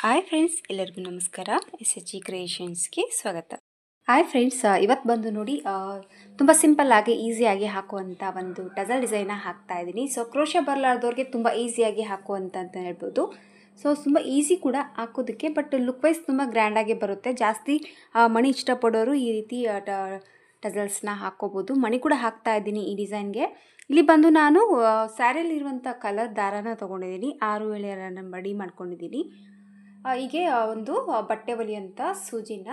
Hi friends, ಎಲ್ಲರಿಗೂ ನಮಸ್ಕಾರ. SHG ಕ್ರಿಯೇಷನ್ಸ್ಗೆ ಸ್ವಾಗತ. ಹಾಯ್ ಫ್ರೆಂಡ್ಸ್, ಇವತ್ತು ಬಂದು ನೋಡಿ ತುಂಬ ಸಿಂಪಲ್ಲಾಗಿ ಈಸಿಯಾಗಿ ಹಾಕುವಂಥ ಒಂದು ಟಜಲ್ ಡಿಸೈನ ಹಾಕ್ತಾ ಇದ್ದೀನಿ. ಸೊ ಕ್ರೋಶೆ ಬರಲಾರ್ದವ್ರಿಗೆ ತುಂಬ ಈಸಿಯಾಗಿ ಹಾಕುವಂಥ ಅಂತ ಹೇಳ್ಬೋದು. ಸೊ ತುಂಬ ಈಸಿ ಕೂಡ ಹಾಕೋದಕ್ಕೆ, ಬಟ್ ಲುಕ್ ವೈಸ್ ತುಂಬ ಗ್ರ್ಯಾಂಡಾಗಿ ಬರುತ್ತೆ. ಜಾಸ್ತಿ ಮಣಿ ಇಷ್ಟಪಡೋರು ಈ ರೀತಿ ಟಜಲ್ಸ್ನ ಹಾಕ್ಕೋಬೋದು. ಮಣಿ ಕೂಡ ಹಾಕ್ತಾ ಇದ್ದೀನಿ ಈ ಡಿಸೈನ್ಗೆ. ಇಲ್ಲಿ ಬಂದು ನಾನು ಸ್ಯಾರಿಯಲ್ಲಿರುವಂಥ ಕಲರ್ ದಾರಾನ ತೊಗೊಂಡಿದ್ದೀನಿ. 6 ಮಡಿ ಮಾಡ್ಕೊಂಡಿದ್ದೀನಿ. ಹೀಗೆ ಒಂದು ಬಟ್ಟೆ ಹೊಲಿಯುವಂಥ ಸೂಜಿನ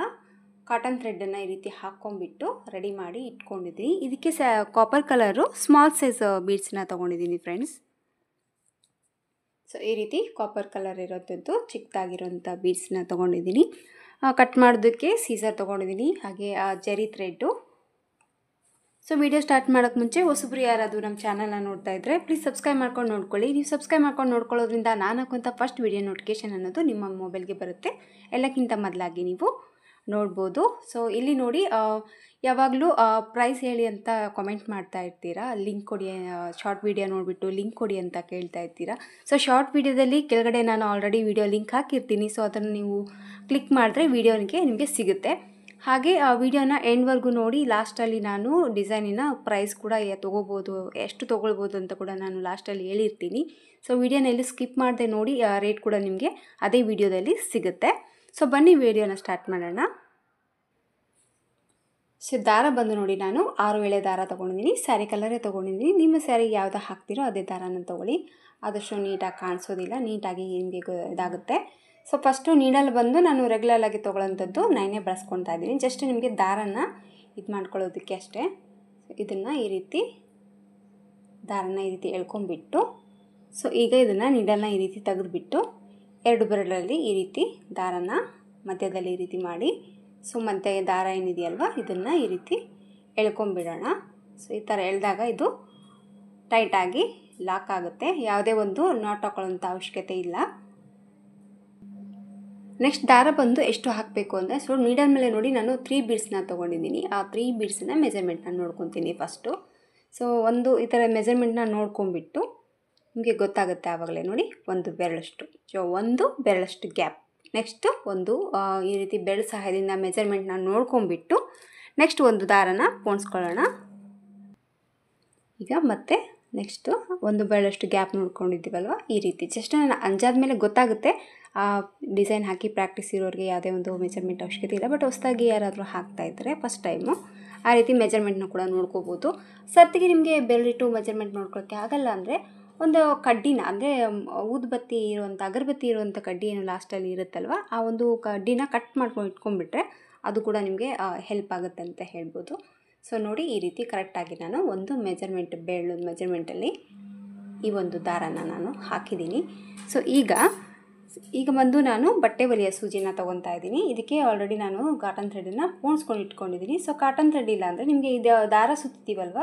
ಕಾಟನ್ ಥ್ರೆಡ್ಡನ್ನು ಈ ರೀತಿ ಹಾಕ್ಕೊಂಬಿಟ್ಟು ರೆಡಿ ಮಾಡಿ ಇಟ್ಕೊಂಡಿದ್ದೀನಿ. ಇದಕ್ಕೆ ಕಾಪರ್ ಕಲರು ಸ್ಮಾಲ್ ಸೈಜ್ ಬೀಡ್ಸ್ನ ತೊಗೊಂಡಿದ್ದೀನಿ ಫ್ರೆಂಡ್ಸ್. ಸೊ ಈ ರೀತಿ ಕಾಪರ್ ಕಲರ್ ಇರೋಂಥದ್ದು ಚಿಕ್ಕದಾಗಿರೋಂಥ ಬೀಡ್ಸ್ನ ತೊಗೊಂಡಿದ್ದೀನಿ. ಕಟ್ ಮಾಡೋದಕ್ಕೆ ಸೀಸರ್ ತೊಗೊಂಡಿದ್ದೀನಿ, ಹಾಗೆ ಜರಿ ಥ್ರೆಡ್ಡು. ಸೊ ವಿಡಿಯೋ ಸ್ಟಾರ್ಟ್ ಮಾಡೋಕ್ಕೆ ಮುಂಚೆ ಹೊಸಬ್ರು ಯಾರಾದರೂ ನಮ್ಮ ಚಾನಲ್ನ ನೋಡ್ತಾ ಇದ್ದರೆ ಪ್ಲೀಸ್ ಸಬ್ಸ್ಕ್ರೈಬ್ ಮಾಡ್ಕೊಂಡು ನೋಡ್ಕೊಳ್ಳಿ. ನೀವು ಸಬ್ಸ್ಕ್ರೈಬ್ ಮಾಡ್ಕೊಂಡು ನೋಡ್ಕೊಳ್ಳೋದ್ರಿಂದ ನಾನು ಹಾಕುವಂಥ ಫಸ್ಟ್ ವಿಡಿಯೋ ನೋಟಿಫಿಕೇಷನ್ ಅನ್ನೋದು ನಿಮ್ಮ ಮೊಬೈಲ್ಗೆ ಬರುತ್ತೆ. ಎಲ್ಲಕ್ಕಿಂತ ಮೊದಲಾಗಿ ನೀವು ನೋಡ್ಬೋದು. ಸೊ ಇಲ್ಲಿ ನೋಡಿ, ಯಾವಾಗಲೂ ಪ್ರೈಸ್ ಹೇಳಿ ಅಂತ ಕಾಮೆಂಟ್ ಮಾಡ್ತಾ ಇರ್ತೀರಾ, ಲಿಂಕ್ ಕೊಡಿ, ಶಾರ್ಟ್ ವಿಡಿಯೋ ನೋಡಿಬಿಟ್ಟು ಲಿಂಕ್ ಕೊಡಿ ಅಂತ ಕೇಳ್ತಾ ಇರ್ತೀರಾ. ಸೊ ಶಾರ್ಟ್ ವಿಡಿಯೋದಲ್ಲಿ ಕೆಳಗಡೆ ನಾನು ಆಲ್ರೆಡಿ ವಿಡಿಯೋ ಲಿಂಕ್ ಹಾಕಿರ್ತೀನಿ. ಸೊ ಅದನ್ನು ನೀವು ಕ್ಲಿಕ್ ಮಾಡಿದ್ರೆ ವಿಡಿಯೋನಿಗೆ ನಿಮಗೆ ಸಿಗುತ್ತೆ. ಹಾಗೆ ಆ ವಿಡಿಯೋನ ಎಂಡ್ವರೆಗೂ ನೋಡಿ. ಲಾಸ್ಟಲ್ಲಿ ನಾನು ಡಿಸೈನಿನ ಪ್ರೈಸ್ ಕೂಡ ತೊಗೋಬೋದು, ಎಷ್ಟು ತೊಗೊಳ್ಬೋದು ಅಂತ ಕೂಡ ನಾನು ಲಾಸ್ಟಲ್ಲಿ ಹೇಳಿರ್ತೀನಿ. ಸೊ ವಿಡಿಯೋನಲ್ಲಿ ಸ್ಕಿಪ್ ಮಾಡದೆ ನೋಡಿ, ರೇಟ್ ಕೂಡ ನಿಮಗೆ ಅದೇ ವಿಡಿಯೋದಲ್ಲಿ ಸಿಗುತ್ತೆ. ಸೊ ಬನ್ನಿ ವಿಡಿಯೋನ ಸ್ಟಾರ್ಟ್ ಮಾಡೋಣ. ಸೊ ದಾರ ಬಂದು ನೋಡಿ, ನಾನು 6 ಎಳೆ ದಾರ ತೊಗೊಂಡಿದ್ದೀನಿ. ಸ್ಯಾರಿ ಕಲರೇ ತೊಗೊಂಡಿದ್ದೀನಿ. ನಿಮ್ಮ ಸ್ಯಾರಿಗೆ ಯಾವ್ದು ಹಾಕ್ತಿರೋ ಅದೇ ದಾರನ ತೊಗೊಳ್ಳಿ. ಆದಷ್ಟು ನೀಟಾಗಿ ಕಾಣಿಸೋದಿಲ್ಲ, ನೀಟಾಗಿ ನಿಮಗೆ ಇದಾಗುತ್ತೆ. ಸೊ ಫಸ್ಟು ನೀಡಲ್ ಬಂದು ನಾನು ರೆಗ್ಯುಲರಾಗಿ ತೊಗೊಳ್ಳೋಂಥದ್ದು 9 ಬಳಸ್ಕೊತಾ ಇದ್ದೀನಿ. ಜಸ್ಟ್ ನಿಮಗೆ ದಾರನ ಇದು ಮಾಡ್ಕೊಳ್ಳೋದಕ್ಕೆ ಅಷ್ಟೇ. ಇದನ್ನು ಈ ರೀತಿ ದಾರನ ಈ ರೀತಿ ಎಳ್ಕೊಂಬಿಟ್ಟು, ಸೊ ಈಗ ಇದನ್ನು ನೀಡಲ್ನ ಈ ರೀತಿ ತೆಗೆದುಬಿಟ್ಟು 2 ಬೆರಳಲ್ಲಿ ಈ ರೀತಿ ದಾರನ ಮಧ್ಯದಲ್ಲಿ ಈ ರೀತಿ ಮಾಡಿ, ಸೊ ಮಧ್ಯೆ ದಾರ ಏನಿದೆಯಲ್ವ ಇದನ್ನು ಈ ರೀತಿ ಎಳ್ಕೊಂಬಿಡೋಣ. ಸೊ ಈ ಥರ ಎಳೆದಾಗ ಇದು ಟೈಟಾಗಿ ಲಾಕ್ ಆಗುತ್ತೆ. ಯಾವುದೇ ಒಂದು ನಾಟ್ ಹಾಕೊಳ್ಳೋಂಥ ಅವಶ್ಯಕತೆ ಇಲ್ಲ. ನೆಕ್ಸ್ಟ್ ದಾರ ಬಂದು ಎಷ್ಟು ಹಾಕಬೇಕು ಅಂದರೆ, ಸೊ ನೀಡಲ್ ಮೇಲೆ ನೋಡಿ ನಾನು 3 ಬೀಡ್ಸ್ನ ತೊಗೊಂಡಿದ್ದೀನಿ. ಆ 3 ಬೀಡ್ಸನ್ನ ಮೆಜರ್ಮೆಂಟ್ನ ನೋಡ್ಕೊತೀನಿ ಫಸ್ಟು. ಸೊ ಒಂದು ಈ ಥರ ಮೆಜರ್ಮೆಂಟ್ನ ನೋಡ್ಕೊಂಬಿಟ್ಟು ನಿಮಗೆ ಗೊತ್ತಾಗುತ್ತೆ ಆವಾಗಲೇ ನೋಡಿ, 1 ಬೆರಳಷ್ಟು. ಸೊ 1 ಬೆರಳಷ್ಟು ಗ್ಯಾಪ್. ನೆಕ್ಸ್ಟು ಒಂದು ಈ ರೀತಿ ಬೆರಳು ಸಹಾಯದಿಂದ ಮೆಜರ್ಮೆಂಟ್ನ ನೋಡ್ಕೊಂಬಿಟ್ಟು ನೆಕ್ಸ್ಟ್ ಒಂದು ದಾರನ ಪೋಣಿಸ್ಕೊಳ್ಳೋಣ. ಈಗ ಮತ್ತೆ ನೆಕ್ಸ್ಟು 1 ಬೆರಳಷ್ಟು ಗ್ಯಾಪ್ ನೋಡ್ಕೊಂಡಿದ್ದೀವಲ್ವ, ಈ ರೀತಿ ಜಸ್ಟ್ ನಾನು ಅಂಜಾದ ಮೇಲೆ ಗೊತ್ತಾಗುತ್ತೆ. ಡಿಸೈನ್ ಹಾಕಿ ಪ್ರಾಕ್ಟೀಸ್ ಇರೋರಿಗೆ ಯಾವುದೇ ಒಂದು ಮೆಜರ್ಮೆಂಟ್ ಅವಶ್ಯಕತೆ ಇಲ್ಲ. ಬಟ್ ಹೊಸದಾಗಿ ಯಾರಾದರೂ ಹಾಕ್ತಾಯಿದ್ರೆ ಫಸ್ಟ್ ಟೈಮು ಆ ರೀತಿ ಮೆಜರ್ಮೆಂಟ್ನ ಕೂಡ ನೋಡ್ಕೋಬೋದು. ಸರ್ತಿಗೆ ನಿಮಗೆ ಬೆರಳಿಟ್ಟು ಮೆಜರ್ಮೆಂಟ್ ನೋಡ್ಕೊಳ್ಳೋಕ್ಕೆ ಆಗಲ್ಲ ಅಂದರೆ ಒಂದು ಕಡ್ಡಿನ, ಅಂದರೆ ಊದುಬತ್ತಿ ಇರುವಂಥ, ಅಗರಬತ್ತಿ ಇರುವಂಥ ಕಡ್ಡಿ ಏನು ಲಾಸ್ಟಲ್ಲಿ ಇರುತ್ತಲ್ವ, ಆ ಒಂದು ಕಡ್ಡಿನ ಕಟ್ ಮಾಡ್ಕೊಂಡು ಇಟ್ಕೊಂಡ್ಬಿಟ್ರೆ ಅದು ಕೂಡ ನಿಮಗೆ ಹೆಲ್ಪ್ ಆಗುತ್ತೆ ಅಂತ ಹೇಳ್ಬೋದು. ಸೊ ನೋಡಿ, ಈ ರೀತಿ ಕರೆಕ್ಟಾಗಿ ನಾನು ಒಂದು ಮೆಜರ್ಮೆಂಟ್, ಬೆರಳು ಮೆಜರ್ಮೆಂಟಲ್ಲಿ ಈ ಒಂದು ದಾರನ ನಾನು ಹಾಕಿದ್ದೀನಿ. ಸೊ ಈಗ ಬಂದು ನಾನು ಬಟ್ಟೆ ಹೊಲಿಯೋ ಸೂಜಿನ ತೊಗೊತಾ ಇದ್ದೀನಿ. ಇದಕ್ಕೆ ಆಲ್ರೆಡಿ ನಾನು ಕಾಟನ್ ಥ್ರೆಡನ್ನು ಪೋಣಿಸ್ಕೊಂಡು ಇಟ್ಕೊಂಡಿದ್ದೀನಿ. ಸೊ ಕಾಟನ್ ಥ್ರೆಡ್ ಇಲ್ಲ ಅಂದರೆ ನಿಮಗೆ ಇದು ದಾರ ಸುತ್ತೀವಲ್ವ,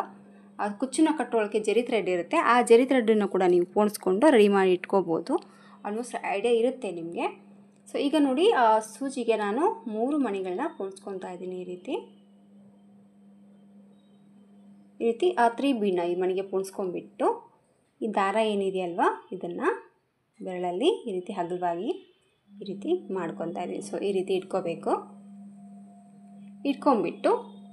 ಆ ಕುಚ್ಚನ್ನ ಕಟ್ಟೋಳಕ್ಕೆ ಜರಿ ಥ್ರೆಡ್ ಇರುತ್ತೆ. ಆ ಜರಿ ಥ್ರೆಡನ್ನು ಕೂಡ ನೀವು ಪೋಣಿಸ್ಕೊಂಡು ರೆಡಿ ಮಾಡಿ ಇಟ್ಕೋಬೋದು. ಆಲ್ಮೋಸ್ಟ್ ಐಡಿಯಾ ಇರುತ್ತೆ ನಿಮಗೆ. ಸೊ ಈಗ ನೋಡಿ, ಆ ಸೂಜಿಗೆ ನಾನು 3 ಮಣಿಗಳನ್ನ ಪೋಣಿಸ್ಕೊತಾ ಇದ್ದೀನಿ. ಈ ರೀತಿ ಆ 3 ಬೀಡನ್ನ ಈ ಮಣಿಗೆ ಪೋಣಿಸ್ಕೊಂಡ್ಬಿಟ್ಟು ಈ ದಾರ ಏನಿದೆಯಲ್ವ ಇದನ್ನು ಬೆರಳಲ್ಲಿ ಈ ರೀತಿ ಹಗಲವಾಗಿ ಈ ರೀತಿ ಮಾಡ್ಕೊತಾ ಇದ್ದೀನಿ. ಸೊ ಈ ರೀತಿ ಇಟ್ಕೋಬೇಕು. ಇಟ್ಕೊಂಡ್ಬಿಟ್ಟು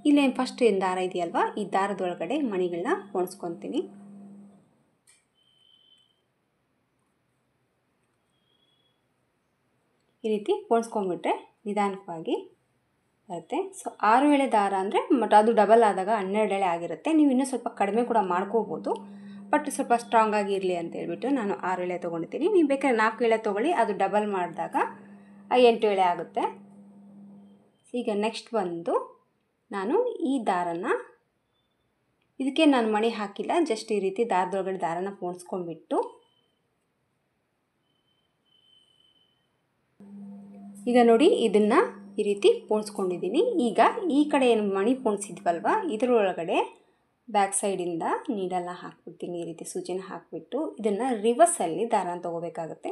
ಇಲ್ಲೇನು ಫಸ್ಟ್ ಏನು ದಾರ ಇದೆಯಲ್ವ, ಈ ದಾರದೊಳಗಡೆ ಮಣಿಗಳನ್ನ ಪೋಣಿಸ್ಕೊತೀನಿ. ಈ ರೀತಿ ಪೋಣಿಸ್ಕೊಂಡ್ಬಿಟ್ರೆ ನಿಧಾನವಾಗಿ ಬರುತ್ತೆ. ಸೊ 6 ಎಳೆ ದಾರ ಅಂದರೆ ಬಟ್ ಅದು ಡಬಲ್ ಆದಾಗ 12 ಎಳೆ ಆಗಿರುತ್ತೆ. ನೀವು ಇನ್ನೂ ಸ್ವಲ್ಪ ಕಡಿಮೆ ಕೂಡ ಮಾಡ್ಕೋಬೋದು, ಬಟ್ ಸ್ವಲ್ಪ ಸ್ಟ್ರಾಂಗಾಗಿ ಇರಲಿ ಅಂತ ಹೇಳ್ಬಿಟ್ಟು ನಾನು 6 ಎಳೆ ತೊಗೊಂಡಿದ್ದೀನಿ. ನೀವು ಬೇಕಾದ್ರೆ 4 ಎಳೆ ತೊಗೊಳ್ಳಿ, ಅದು ಡಬಲ್ ಮಾಡಿದಾಗ 8 ಎಳೆ ಆಗುತ್ತೆ. ಈಗ ನೆಕ್ಸ್ಟ್ ಬಂದು ನಾನು ಈ ದಾರನ, ಇದಕ್ಕೆ ನಾನು ಮಣಿ ಹಾಕಿಲ್ಲ, ಜಸ್ಟ್ ಈ ರೀತಿ ದಾರದೊಳಗಡೆ ದಾರನ ಪೋಣಿಸ್ಕೊಂಡ್ಬಿಟ್ಟು ಈಗ ನೋಡಿ ಇದನ್ನು ಈ ರೀತಿ ಪೋಣಿಸ್ಕೊಂಡಿದ್ದೀನಿ. ಈಗ ಈ ಕಡೆ ಏನು ಮಣಿ ಪೋಣಿಸಿದ್ವಲ್ವ ಇದರೊಳಗಡೆ ಬ್ಯಾಕ್ ಸೈಡಿಂದ ನೀಡಲ್ನ ಹಾಕ್ಬಿಡ್ತೀನಿ. ಈ ರೀತಿ ಸೂಜಿನ ಹಾಕಿಬಿಟ್ಟು ಇದನ್ನು ರಿವರ್ಸಲ್ಲಿ ದಾರನ ತೊಗೋಬೇಕಾಗುತ್ತೆ.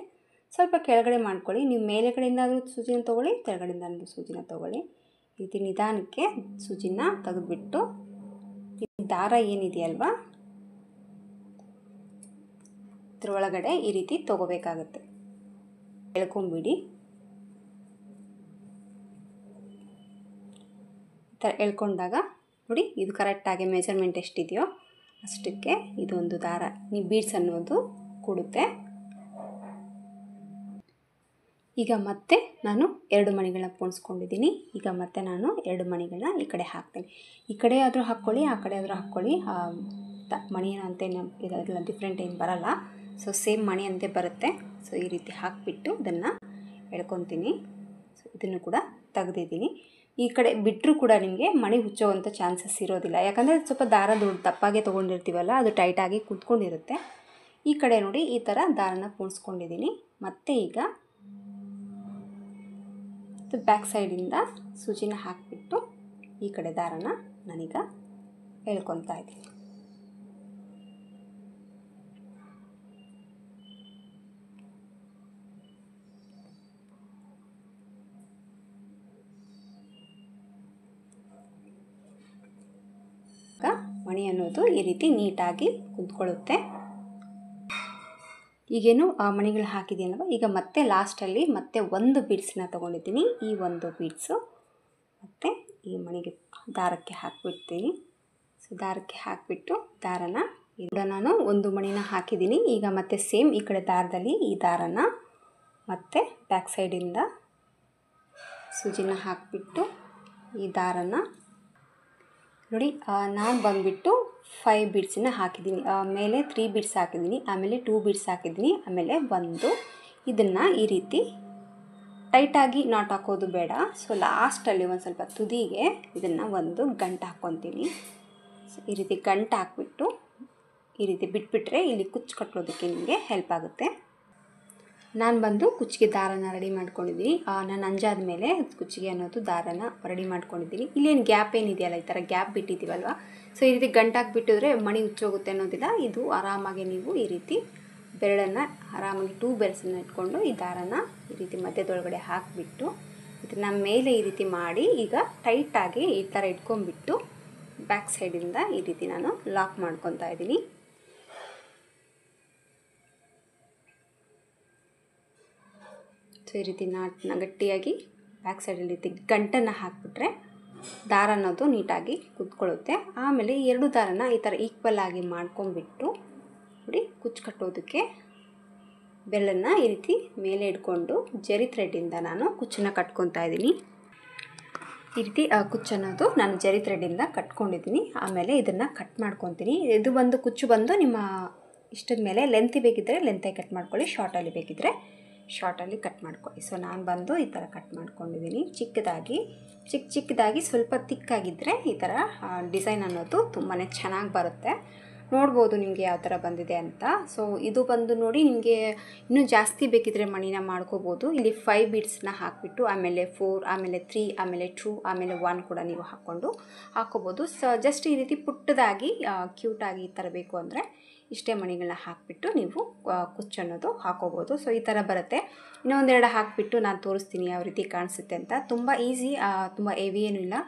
ಸ್ವಲ್ಪ ಕೆಳಗಡೆ ಮಾಡ್ಕೊಳ್ಳಿ. ನೀವು ಮೇಲೆ ಕಡೆಯಿಂದಾದರೂ ಸೂಜಿನ ತೊಗೊಳ್ಳಿ, ಕೆಳಗಡೆಯಿಂದಾದರೂ ಸೂಜಿನ ತೊಗೊಳ್ಳಿ. ಈ ರೀತಿ ನಿಧಾನಕ್ಕೆ ಸೂಜಿನ ತೆಗೆದುಬಿಟ್ಟು ದಾರ ಏನಿದೆಯಲ್ವ ಇದ್ರೊಳಗಡೆ ಈ ರೀತಿ ತೊಗೋಬೇಕಾಗುತ್ತೆ. ಎಳ್ಕೊಂಬಿಡಿ. ಎಳ್ಕೊಂಡಾಗ ನೋಡಿ ಇದು ಕರೆಕ್ಟಾಗಿ ಮೆಜರ್ಮೆಂಟ್ ಎಷ್ಟಿದೆಯೋ ಅಷ್ಟಕ್ಕೆ ಇದೊಂದು ದಾರ ನೀವು ಬೀಡ್ಸ್ ಅನ್ನೋದು ಕೊಡುತ್ತೆ. ಈಗ ಮತ್ತೆ ನಾನು 2 ಮಣಿಗಳನ್ನ ಪೋಣಿಸ್ಕೊಂಡಿದ್ದೀನಿ. ಈಗ ಮತ್ತೆ ನಾನು 2 ಮಣಿಗಳನ್ನ ಈ ಕಡೆ ಹಾಕ್ತೀನಿ. ಈ ಕಡೆ ಆದರೂ ಹಾಕ್ಕೊಳ್ಳಿ, ಆ ಕಡೆ ಆದರೂ ಹಾಕ್ಕೊಳ್ಳಿ. ಮಣಿ ಅಂತೇನು ಇದೆಲ್ಲ ಡಿಫ್ರೆಂಟ್ ಏನು ಬರಲ್ಲ. ಸೊ ಸೇಮ್ ಮಣಿ ಅಂತೆ ಬರುತ್ತೆ. ಸೊ ಈ ರೀತಿ ಹಾಕಿಬಿಟ್ಟು ಇದನ್ನು ಎಳ್ಕೊತೀನಿ. ಸೊ ಇದನ್ನು ಕೂಡ ತೆಗೆದಿದ್ದೀನಿ. ಈ ಕಡೆ ಬಿಟ್ಟರೂ ಕೂಡ ನಿಮಗೆ ಮಣಿ ಹುಚ್ಚೋವಂಥ ಚಾನ್ಸಸ್ ಇರೋದಿಲ್ಲ. ಯಾಕಂದರೆ ಸ್ವಲ್ಪ ದಾರ ದಪ್ಪಾಗೆ ತೊಗೊಂಡಿರ್ತೀವಲ್ಲ, ಅದು ಟೈಟಾಗಿ ಕೂತ್ಕೊಂಡಿರುತ್ತೆ. ಈ ಕಡೆ ನೋಡಿ ಈ ಥರ ದಾರನ ಪೋಣಿಸ್ಕೊಂಡಿದ್ದೀನಿ. ಮತ್ತು ಈಗ ಬ್ಯಾಕ್ ಸೈಡಿಂದ ಸೂಜಿನ ಹಾಕಿಬಿಟ್ಟು ಈ ಕಡೆ ದಾರನ ನಾನೀಗ ಎಳ್ಕೊತಾ ಇದ್ದೀನಿ. ಮಣಿ ಅನ್ನೋದು ಈ ರೀತಿ ನೀಟಾಗಿ ಕುಂತ್ಕೊಳ್ಳುತ್ತೆ. ಈಗೇನು ಮಣಿಗಳು ಹಾಕಿದ್ದೀನಲ್ವ, ಈಗ ಮತ್ತೆ ಲಾಸ್ಟಲ್ಲಿ ಮತ್ತೆ ಒಂದು ಬೀಡ್ಸನ್ನ ತೊಗೊಂಡಿದ್ದೀನಿ. ಈ ಒಂದು ಬೀಡ್ಸು ಮತ್ತು ಈ ಮಣಿಗೆ ದಾರಕ್ಕೆ ಹಾಕಿಬಿಡ್ತೀನಿ. ಸೊ ದಾರಕ್ಕೆ ಹಾಕಿಬಿಟ್ಟು ದಾರನ ಈಗ ನಾನು ಒಂದು ಮಣಿನ ಹಾಕಿದ್ದೀನಿ. ಈಗ ಮತ್ತೆ ಸೇಮ್ ಈ ಕಡೆ ದಾರದಲ್ಲಿ ಈ ದಾರನ ಮತ್ತೆ ಬ್ಯಾಕ್ ಸೈಡಿಂದ ಸೂಜಿನ ಹಾಕಿಬಿಟ್ಟು ಈ ದಾರನ ನೋಡಿ ನಾನು ಬಂದುಬಿಟ್ಟು 5 ಬೀಡ್ಸನ್ನ ಹಾಕಿದ್ದೀನಿ. ಮೇಲೆ 3 ಬೀಡ್ಸ್ ಹಾಕಿದ್ದೀನಿ, ಆಮೇಲೆ 2 ಬೀಡ್ಸ್ ಹಾಕಿದ್ದೀನಿ, ಆಮೇಲೆ 1. ಇದನ್ನು ಈ ರೀತಿ ಟೈಟಾಗಿ ನಾಟ್ ಹಾಕೋದು ಬೇಡ. ಸೊ ಲಾಸ್ಟಲ್ಲಿ ಒಂದು ಸ್ವಲ್ಪ ತುದಿಗೆ ಇದನ್ನು ಒಂದು ಗಂಟು ಹಾಕ್ಕೊತೀನಿ. ಸೊ ಈ ರೀತಿ ಗಂಟು ಹಾಕ್ಬಿಟ್ಟು ಈ ರೀತಿ ಬಿಟ್ಬಿಟ್ರೆ ಇಲ್ಲಿ ಕುಚ್ಚು ಕಟ್ಟೋದಕ್ಕೆ ನಿಮಗೆ ಹೆಲ್ಪ್ ಆಗುತ್ತೆ. ನಾನು ಬಂದು ಕುಚ್ಚಿಗೆ ದಾರನ ರೆಡಿ ಮಾಡ್ಕೊಂಡಿದ್ದೀನಿ. ನಾನು ಅಂಜಾದ ಮೇಲೆ ಕುಚ್ಚಿಗೆ ಅನ್ನೋದು ದಾರನ ರೆಡಿ ಮಾಡ್ಕೊಂಡಿದ್ದೀನಿ. ಇಲ್ಲೇನು ಗ್ಯಾಪ್ ಏನಿದೆಯಲ್ಲ, ಈ ಥರ ಗ್ಯಾಪ್ ಬಿಟ್ಟಿದ್ದೀವಲ್ವ, ಸೊ ಈ ರೀತಿ ಗಂಟಾಕ್ಬಿಟ್ಟಿದ್ರೆ ಮಣಿ ಹುಚ್ಚೋಗುತ್ತೆ ಅನ್ನೋದಿಲ್ಲ. ಇದು ಆರಾಮಾಗಿ ನೀವು ಈ ರೀತಿ ಬೆರಳನ್ನು ಆರಾಮಾಗಿ 2 ಬೆರಳನ್ನು ಇಟ್ಕೊಂಡು ಈ ದಾರನ ಈ ರೀತಿ ಮಧ್ಯದೊಳಗಡೆ ಹಾಕಿಬಿಟ್ಟು ಇದನ್ನು ಮೇಲೆ ಈ ರೀತಿ ಮಾಡಿ ಈಗ ಟೈಟಾಗಿ ಈ ಥರ ಇಟ್ಕೊಂಡ್ಬಿಟ್ಟು ಬ್ಯಾಕ್ ಸೈಡಿಂದ ಈ ರೀತಿ ನಾನು ಲಾಕ್ ಮಾಡ್ಕೊತಾ ಇದ್ದೀನಿ. ಸೊ ಈ ರೀತಿ ಗಟ್ಟಿಯಾಗಿ ಬ್ಯಾಕ್ ಸೈಡಲ್ಲಿ ರೀತಿ ಗಂಟನ್ನು ಹಾಕಿಬಿಟ್ರೆ ದಾರ ಅನ್ನೋದು ನೀಟಾಗಿ ಕುತ್ಕೊಳ್ಳುತ್ತೆ. ಆಮೇಲೆ 2 ದಾರನ ಈ ಥರ ಈಕ್ವಲ್ ಆಗಿ ಮಾಡ್ಕೊಂಡ್ಬಿಟ್ಟು ನೋಡಿ ಕುಚ್ಚು ಕಟ್ಟೋದಕ್ಕೆ ಬೆರಳನ್ನು ಈ ರೀತಿ ಮೇಲೆ ಇಟ್ಕೊಂಡು ಜರಿ ಥ್ರೆಡ್ಡಿಂದ ನಾನು ಕುಚ್ಚನ್ನು ಕಟ್ಕೊತಾ ಇದ್ದೀನಿ. ಈ ರೀತಿ ಕುಚ್ಚನ್ನೋದು ನಾನು ಜರಿ ಥ್ರೆಡ್ಡಿಂದ ಕಟ್ಕೊಂಡಿದ್ದೀನಿ. ಆಮೇಲೆ ಇದನ್ನು ಕಟ್ ಮಾಡ್ಕೊತೀನಿ. ಇದು ಬಂದು ಕುಚ್ಚು ಬಂದು ನಿಮ್ಮ ಇಷ್ಟದ ಮೇಲೆ ಲೆಂತಿ ಬೇಕಿದ್ದರೆ ಲೆಂತಾಗಿ ಕಟ್ ಮಾಡ್ಕೊಳ್ಳಿ, ಶಾರ್ಟಲ್ಲಿ ಬೇಕಿದ್ದರೆ ಶಾರ್ಟಲ್ಲಿ ಕಟ್ ಮಾಡ್ಕೊಳ್ಳಿ. ಸೊ ನಾನು ಬಂದು ಈ ಥರ ಕಟ್ ಮಾಡ್ಕೊಂಡಿದ್ದೀನಿ. ಚಿಕ್ಕದಾಗಿ ಸ್ವಲ್ಪ ತಿಕ್ಕಾಗಿದ್ದರೆ ಈ ಥರ ಡಿಸೈನ್ ಅನ್ನೋದು ತುಂಬಾ ಚೆನ್ನಾಗಿ ಬರುತ್ತೆ. ನೋಡ್ಬೋದು ನಿಮಗೆ ಯಾವ ಥರ ಬಂದಿದೆ ಅಂತ. ಸೊ ಇದು ಬಂದು ನೋಡಿ ನಿಮಗೆ ಇನ್ನೂ ಜಾಸ್ತಿ ಬೇಕಿದ್ದರೆ ಮಣಿನ ಮಾಡ್ಕೋಬೋದು. ಇಲ್ಲಿ 5 ಬೀಡ್ಸ್ನ ಹಾಕಿಬಿಟ್ಟು ಆಮೇಲೆ 4, ಆಮೇಲೆ 3, ಆಮೇಲೆ 2, ಆಮೇಲೆ 1 ಕೂಡ ನೀವು ಹಾಕ್ಕೋಬೋದು. ಸೊ ಜಸ್ಟ್ ಈ ರೀತಿ ಪುಟ್ಟದಾಗಿ ಕ್ಯೂಟಾಗಿ ಈ ಥರ ಬೇಕು ಅಂದರೆ ಇಷ್ಟೇ ಮಣಿಗಳನ್ನ ಹಾಕಿಬಿಟ್ಟು ನೀವು ಕುಚ್ಚು ಅನ್ನೋದು ಹಾಕೋಬೋದು. ಸೊ ಈ ಥರ ಬರುತ್ತೆ. ಇನ್ನೊಂದೆರಡು ಹಾಕಿಬಿಟ್ಟು ನಾನು ತೋರಿಸ್ತೀನಿ ಯಾವ ರೀತಿ ಕಾಣಿಸುತ್ತೆ ಅಂತ. ತುಂಬ ಈಸಿ, ತುಂಬ ಹೆವಿ ಏನೂ ಇಲ್ಲ,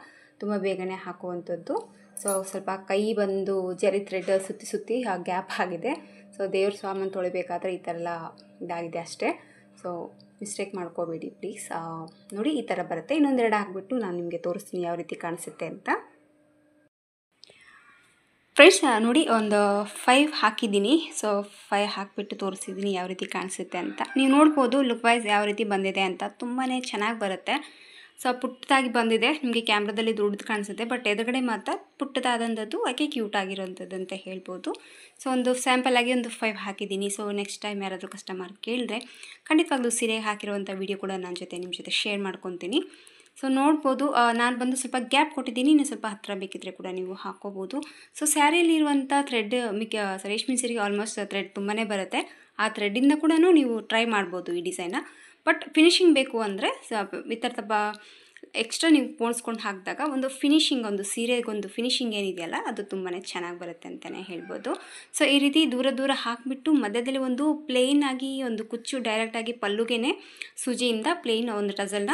ತುಂಬ ಬೇಗನೆ ಹಾಕುವಂಥದ್ದು. ಸೊ ಸ್ವಲ್ಪ ಕೈ ಬಂದು ಜರಿ ಥ್ರೆಡ್ ಸುತ್ತಿ ಗ್ಯಾಪ್ ಆಗಿದೆ. ಸೊ ದೇವ್ರ ಸಾಮಾನು ತೊಳಿಬೇಕಾದ್ರೆ ಈ ಥರ ಎಲ್ಲ ಇದಾಗಿದೆ ಅಷ್ಟೇ. ಸೊ ಮಿಸ್ಟೇಕ್ ಮಾಡ್ಕೋಬೇಡಿ ಪ್ಲೀಸ್. ನೋಡಿ ಈ ಥರ ಬರುತ್ತೆ. ಇನ್ನೊಂದೆರಡು ಹಾಕಿಬಿಟ್ಟು ನಾನು ನಿಮಗೆ ತೋರಿಸ್ತೀನಿ ಯಾವ ರೀತಿ ಕಾಣಿಸುತ್ತೆ ಅಂತ. ಫ್ರೆಂಡ್ಸ್ ನೋಡಿ ಒಂದು 5 ಹಾಕಿದ್ದೀನಿ. ಸೊ 5 ಹಾಕಿಬಿಟ್ಟು ತೋರಿಸಿದ್ದೀನಿ ಯಾವ ರೀತಿ ಕಾಣಿಸುತ್ತೆ ಅಂತ. ನೀವು ನೋಡ್ಬೋದು ಲುಕ್ ವೈಸ್ ಯಾವ ರೀತಿ ಬಂದಿದೆ ಅಂತ. ತುಂಬಾ ಚೆನ್ನಾಗಿ ಬರುತ್ತೆ. ಸೊ ಪುಟ್ಟದಾಗಿ ಬಂದಿದೆ, ನಿಮಗೆ ಕ್ಯಾಮ್ರಾದಲ್ಲಿ ದೊಡ್ಡದು ಕಾಣಿಸುತ್ತೆ, ಬಟ್ ಎದುರುಗಡೆ ಮಾತ್ರ ಪುಟ್ಟದಾದಂಥದ್ದು, ಯಾಕೆ ಕ್ಯೂಟ್ ಆಗಿರೋಂಥದ್ದು ಅಂತ ಹೇಳ್ಬೋದು. ಸೊ ಒಂದು ಸ್ಯಾಂಪಲ್ ಆಗಿ ಒಂದು 5 ಹಾಕಿದ್ದೀನಿ. ಸೊ ನೆಕ್ಸ್ಟ್ ಟೈಮ್ ಯಾರಾದರೂ ಕಸ್ಟಮರ್ ಕೇಳಿದ್ರೆ ಖಂಡಿತವಾಗ್ಲೂ ಸೀರೆಗೆ ಹಾಕಿರುವಂಥ ವಿಡಿಯೋ ಕೂಡ ನಿಮ್ಮ ಜೊತೆ ಶೇರ್ ಮಾಡ್ಕೊತೀನಿ. ಸೊ ನೋಡ್ಬೋದು ನಾನು ಬಂದು ಸ್ವಲ್ಪ ಗ್ಯಾಪ್ ಕೊಟ್ಟಿದ್ದೀನಿ, ಇನ್ನು ಸ್ವಲ್ಪ ಹತ್ತಿರ ಬೇಕಿದ್ದರೆ ಕೂಡ ನೀವು ಹಾಕ್ಕೋಬೋದು. ಸೊ ಸ್ಯಾರಿಯಲ್ಲಿರುವಂಥ ಥ್ರೆಡ್ ರೇಷ್ಮೆ ಸೀರೆಗೆ ಆಲ್ಮೋಸ್ಟ್ ಥ್ರೆಡ್ ತುಂಬಾ ಬರುತ್ತೆ. ಆ ಥ್ರೆಡ್ಡಿಂದ ಕೂಡ ನೀವು ಟ್ರೈ ಮಾಡ್ಬೋದು ಈ ಡಿಸೈನ್ನ. ಬಟ್ ಫಿನಿಶಿಂಗ್ ಬೇಕು ಅಂದರೆ ಈ ಥರ ಎಕ್ಸ್ಟ್ರಾ ನೀವು ಪೋಣಿಸ್ಕೊಂಡು ಹಾಕಿದಾಗ ಒಂದು ಫಿನಿಶಿಂಗ್, ಒಂದು ಸೀರೆಗೊಂದು ಫಿನಿಶಿಂಗ್ ಏನಿದೆಯಲ್ಲ ಅದು ತುಂಬಾ ಚೆನ್ನಾಗಿ ಬರುತ್ತೆ ಅಂತಲೇ ಹೇಳ್ಬೋದು. ಸೊ ಈ ರೀತಿ ದೂರ ಹಾಕಿಬಿಟ್ಟು ಮಧ್ಯದಲ್ಲಿ ಒಂದು ಪ್ಲೇನ್ ಆಗಿ ಒಂದು ಕುಚ್ಚು ಡೈರೆಕ್ಟಾಗಿ ಪಲ್ಲುಗೆ ಸೂಜಿಯಿಂದ ಪ್ಲೇನ್ ಒಂದು ಟಜಲ್ನ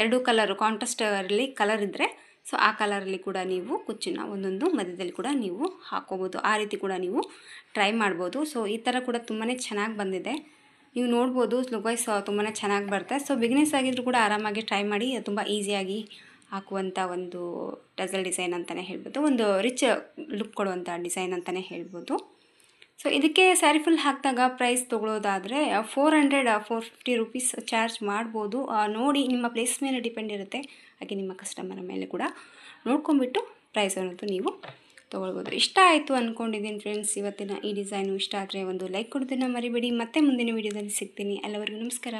ಎರಡು ಕಲರು ಕಾಂಟ್ರಾಸ್ಟಲ್ಲಿ ಕಲರ್ ಇದ್ದರೆ ಸೊ ಆ ಕಲರಲ್ಲಿ ಕೂಡ ನೀವು ಕುಚ್ಚನ್ನ ಒಂದೊಂದು ಮಧ್ಯದಲ್ಲಿ ಕೂಡ ನೀವು ಹಾಕ್ಕೋಬೋದು. ಆ ರೀತಿ ಕೂಡ ನೀವು ಟ್ರೈ ಮಾಡ್ಬೋದು. ಸೊ ಈ ಥರ ಕೂಡ ತುಂಬಾ ಚೆನ್ನಾಗಿ ಬಂದಿದೆ. ನೀವು ನೋಡ್ಬೋದು ಲುಕ್ ವೈಸ್ ತುಂಬಾ ಚೆನ್ನಾಗಿ ಬರುತ್ತೆ. ಸೊ ಬಿಗಿನರ್ಸ್ ಆಗಿದ್ರು ಕೂಡ ಆರಾಮಾಗಿ ಟ್ರೈ ಮಾಡಿ, ತುಂಬ ಈಸಿಯಾಗಿ ಹಾಕುವಂಥ ಒಂದು ಟಜಲ್ ಡಿಸೈನ್ ಅಂತಲೇ ಹೇಳ್ಬೋದು, ಒಂದು ರಿಚ್ ಲುಕ್ ಕೊಡುವಂಥ ಡಿಸೈನ್ ಅಂತಲೇ ಹೇಳ್ಬೋದು. ಸೊ ಇದಕ್ಕೆ ಸ್ಯಾರಿ ಫುಲ್ ಹಾಕಿದಾಗ ಪ್ರೈಸ್ ತೊಗೊಳೋದಾದರೆ 450 ರುಪೀಸ್ ಚಾರ್ಜ್ ಮಾಡ್ಬೋದು. ನೋಡಿ, ನಿಮ್ಮ ಪ್ಲೇಸ್ ಮೇಲೆ ಡಿಪೆಂಡ್ ಇರುತ್ತೆ, ಹಾಗೆ ನಿಮ್ಮ ಕಸ್ಟಮರ್ ಮೇಲೆ ಕೂಡ ನೋಡ್ಕೊಂಬಿಟ್ಟು ಪ್ರೈಸ್ ಅನ್ನೋದು ನೀವು ತೊಗೊಳ್ಬೋದು. ಇಷ್ಟ ಆಯಿತು ಅಂದ್ಕೊಂಡಿದ್ದೀನಿ ಫ್ರೆಂಡ್ಸ್. ಇವತ್ತಿನ ಈ ಡಿಸೈನು ಇಷ್ಟ ಆದರೆ ಒಂದು ಲೈಕ್ ಕೊಡೋದನ್ನು ಮರಿಬೇಡಿ. ಮತ್ತೆ ಮುಂದಿನ ವೀಡಿಯೋದಲ್ಲಿ ಸಿಗ್ತೀನಿ. ಎಲ್ಲರಿಗೂ ನಮಸ್ಕಾರ.